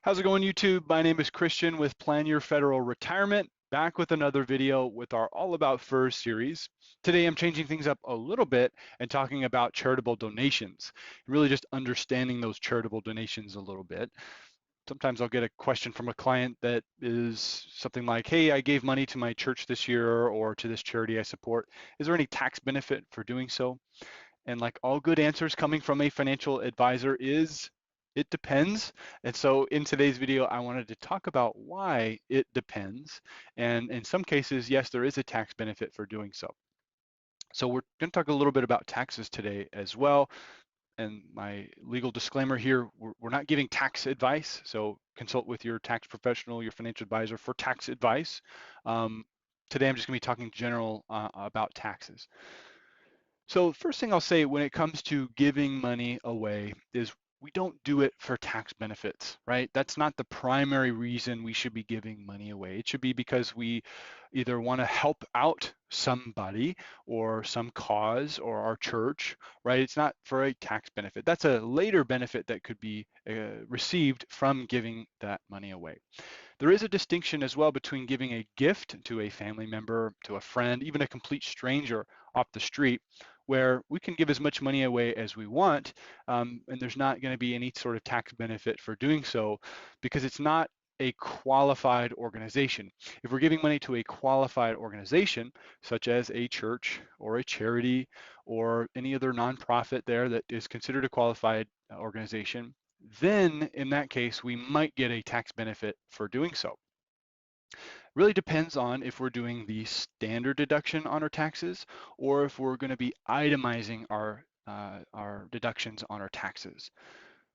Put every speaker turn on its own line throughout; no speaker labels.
How's it going, YouTube? My name is Christian with Plan Your Federal Retirement, back with another video with our All About FERS series. Today I'm changing things up a little bit and talking about charitable donations, really just understanding those charitable donations a little bit. Sometimes I'll get a question from a client that is something like, hey, I gave money to my church this year or to this charity I support. Is there any tax benefit for doing so? And like all good answers coming from a financial advisor is, it depends. And so in today's video, I wanted to talk about why it depends. And in some cases, yes, there is a tax benefit for doing so. So we're going to talk a little bit about taxes today as well. And my legal disclaimer here, we're not giving tax advice. So consult with your tax professional, your financial advisor for tax advice. Today, I'm just going to be talking general about taxes. So first thing I'll say when it comes to giving money away is we don't do it for tax benefits, right? That's not the primary reason we should be giving money away. It should be because we either want to help out somebody or some cause or our church, right? It's not for a tax benefit. That's a later benefit that could be received from giving that money away. There is a distinction as well between giving a gift to a family member, to a friend, even a complete stranger off the street, where we can give as much money away as we want, and there's not going to be any sort of tax benefit for doing so because it's not a qualified organization. If we're giving money to a qualified organization, such as a church or a charity or any other nonprofit there that is considered a qualified organization, then in that case, we might get a tax benefit for doing so. Really depends on if we're doing the standard deduction on our taxes or if we're going to be itemizing our deductions on our taxes.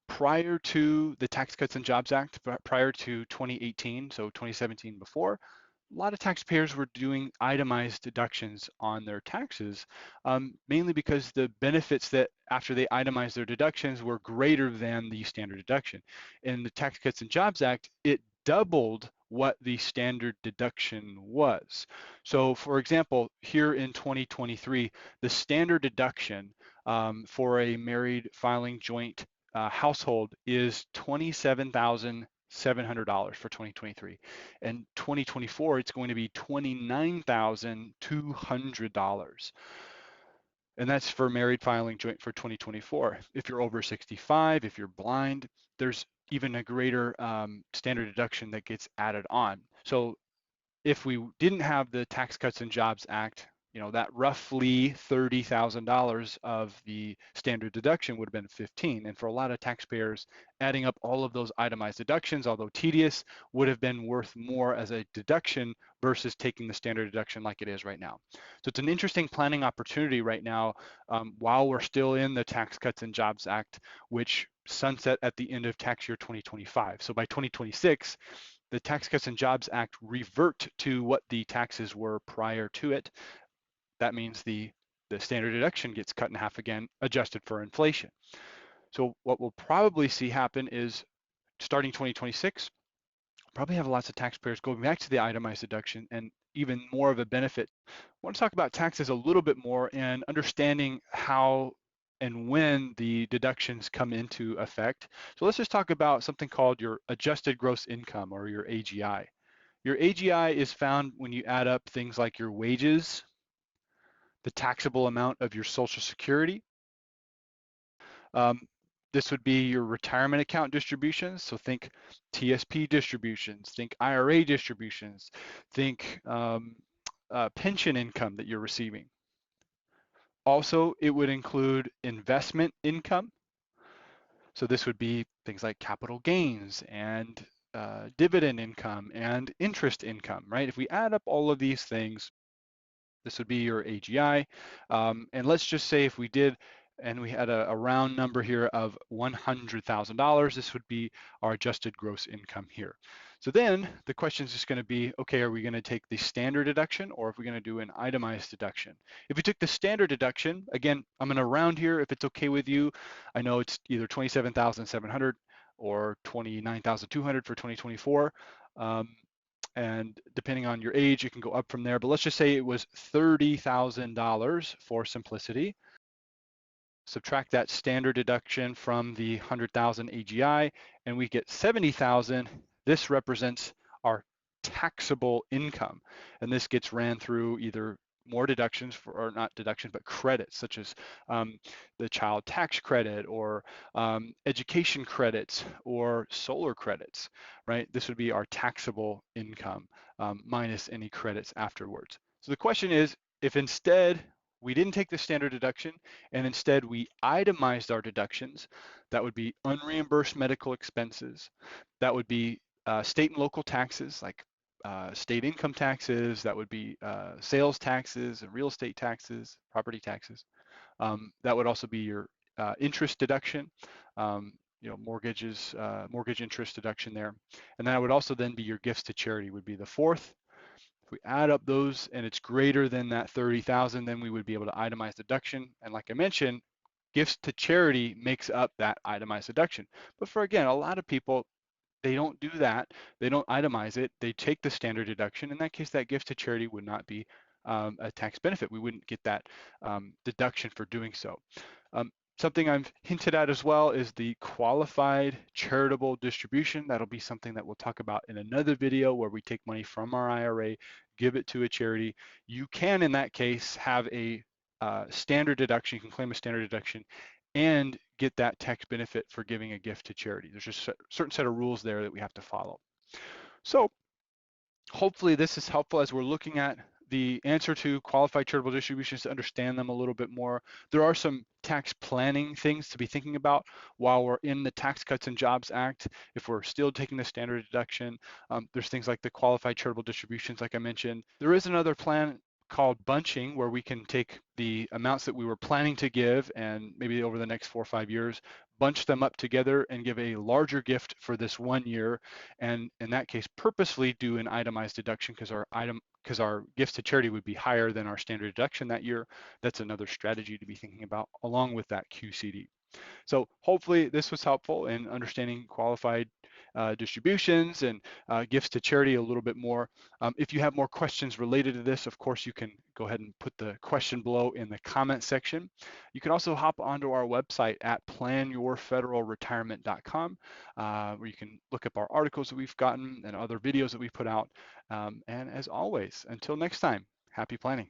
Prior to the Tax Cuts and Jobs Act, prior to 2018, so 2017 before, a lot of taxpayers were doing itemized deductions on their taxes, mainly because the benefits that after they itemized their deductions were greater than the standard deduction. In the Tax Cuts and Jobs Act, it doubled what the standard deduction was. So for example, here in 2023, the standard deduction for a married filing joint household is $27,700 for 2023. And 2024, it's going to be $29,200. And that's for married filing joint for 2024. If you're over 65, if you're blind, there's even a greater standard deduction that gets added on. So if we didn't have the Tax Cuts and Jobs Act, that roughly $30,000 of the standard deduction would have been 15. And for a lot of taxpayers, adding up all of those itemized deductions, although tedious, would have been worth more as a deduction versus taking the standard deduction like it is right now. So it's an interesting planning opportunity right now while we're still in the Tax Cuts and Jobs Act, which sunset at the end of tax year 2025. So by 2026, the Tax Cuts and Jobs Act revert to what the taxes were prior to it. That means the standard deduction gets cut in half again, adjusted for inflation. So what we'll probably see happen is starting 2026, probably have lots of taxpayers going back to the itemized deduction and even more of a benefit. I want to talk about taxes a little bit more and understanding how and when the deductions come into effect. So let's just talk about something called your adjusted gross income or your AGI. Your AGI is found when you add up things like your wages, the taxable amount of your Social Security. This would be your retirement account distributions. So think TSP distributions, think IRA distributions, think pension income that you're receiving. Also, it would include investment income. So this would be things like capital gains and dividend income and interest income, right? If we add up all of these things, this would be your AGI. And let's just say if we did, and we had a round number here of $100,000, this would be our adjusted gross income here. So then the question is just going to be, okay, are we going to take the standard deduction or if we're going to do an itemized deduction? If we took the standard deduction, again, I'm going to round here if it's okay with you. I know it's either 27,700 or 29,200 for 2024. And depending on your age, it can go up from there. But let's just say it was $30,000 for simplicity. subtract that standard deduction from the 100,000 AGI, and we get 70,000. This represents our taxable income, and this gets ran through either more deductions for, or not deductions, but credits, such as the child tax credit or education credits or solar credits, right? This would be our taxable income minus any credits afterwards. So the question is, if instead we didn't take the standard deduction and instead we itemized our deductions, that would be unreimbursed medical expenses, that would be state and local taxes like state income taxes, that would be sales taxes and real estate taxes, property taxes. That would also be your interest deduction, mortgages, mortgage interest deduction there. And that would also then be your gifts to charity would be the fourth. If we add up those and it's greater than that 30,000, then we would be able to itemize deduction. And like I mentioned, gifts to charity makes up that itemized deduction. But for, again, a lot of people, they don't do that. They don't itemize it. They take the standard deduction. In that case, that gift to charity would not be a tax benefit. We wouldn't get that deduction for doing so. Something I've hinted at as well is the qualified charitable distribution. That'll be something that we'll talk about in another video where we take money from our IRA, give it to a charity. You can, in that case, have a standard deduction. You can claim a standard deduction and get that tax benefit for giving a gift to charity. There's just a certain set of rules there that we have to follow. So hopefully this is helpful as we're looking at the answer to qualified charitable distributions to understand them a little bit more. There are some tax planning things to be thinking about while we're in the Tax Cuts and Jobs Act. If we're still taking the standard deduction, there's things like the qualified charitable distributions, like I mentioned. There is another plan called bunching, where we can take the amounts that we were planning to give and maybe over the next 4 or 5 years, bunch them up together and give a larger gift for this 1 year. And in that case, purposely do an itemized deduction because our gifts to charity would be higher than our standard deduction that year. That's another strategy to be thinking about along with that QCD. So hopefully this was helpful in understanding qualified distributions and gifts to charity a little bit more. If you have more questions related to this, of course, you can go ahead and put the question below in the comment section. You can also hop onto our website at planyourfederalretirement.com, where you can look up our articles that we've gotten and other videos that we've put out. And as always, until next time, happy planning.